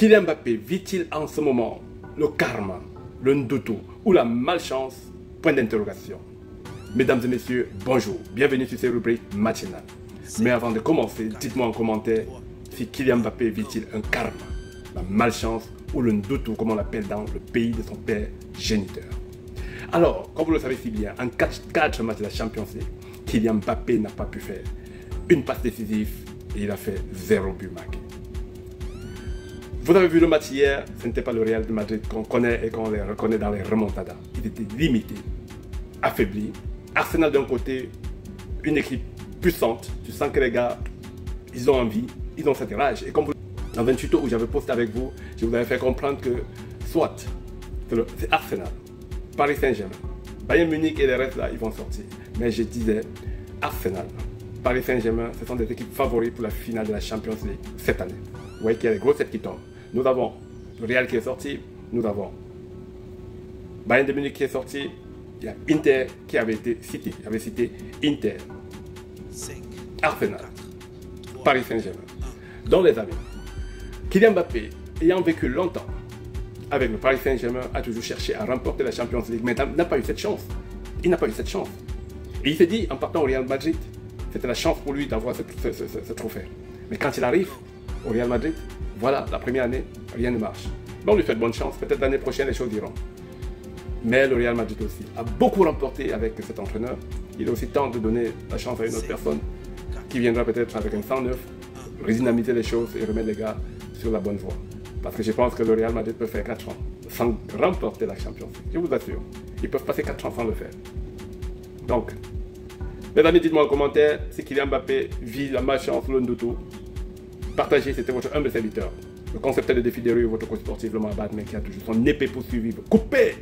Kylian Mbappé vit-il en ce moment le karma, le ndoto ou la malchance? Point d'interrogation. Mesdames et messieurs, bonjour, bienvenue sur cette rubrique matinale. Mais avant de commencer, dites-moi en commentaire si Kylian Mbappé vit-il un karma, la malchance ou le ndoto comme on l'appelle dans le pays de son père géniteur. Alors, comme vous le savez si bien, en 4 matchs de la Champions League, Kylian Mbappé n'a pas pu faire une passe décisive et il a fait 0 but marqué. Vous avez vu le match hier, ce n'était pas le Real de Madrid qu'on connaît et qu'on les reconnaît dans les remontadas. Il était limité, affaibli. Arsenal d'un côté, une équipe puissante. Tu sens que les gars, ils ont envie, ils ont cette rage. Et comme vous, dans 28 ans où j'avais posté avec vous, je vous avais fait comprendre que soit c'est Arsenal, Paris Saint-Germain, Bayern Munich et les restes là, ils vont sortir. Mais je disais, Arsenal, Paris Saint-Germain, ce sont des équipes favoris pour la finale de la Champions League cette année. Vous voyez qu'il y a des grosses têtes qui tombent. Nous avons le Real qui est sorti, nous avons Bayern de Munich qui est sorti, il y a Inter qui avait été cité. Il avait cité Inter, Arsenal, Paris Saint-Germain. Donc les amis, Kylian Mbappé, ayant vécu longtemps avec le Paris Saint-Germain, a toujours cherché à remporter la Champions League, mais n'a pas eu cette chance. Il n'a pas eu cette chance. Et il s'est dit, en partant au Real Madrid, c'était la chance pour lui d'avoir ce trophée. Mais quand il arrive au Real Madrid, voilà, la première année, rien ne marche. Mais on lui fait de bonne chance, peut-être l'année prochaine les choses iront. Mais le Real Madrid aussi a beaucoup remporté avec cet entraîneur. Il est aussi temps de donner la chance à une autre personne qui viendra peut-être avec un 109, redynamiser les choses et remettre les gars sur la bonne voie. Parce que je pense que le Real Madrid peut faire 4 ans sans remporter la Champions League. Je vous assure, ils peuvent passer 4 ans sans le faire. Donc, mes amis, dites-moi en commentaire si Kylian Mbappé vit la malchance ou le ndoto. Partagez, c'était votre humble serviteur, le concepteur de défi des rues, votre coach sportif, le Mabat, mais qui a toujours son épée pour suivre. Coupez!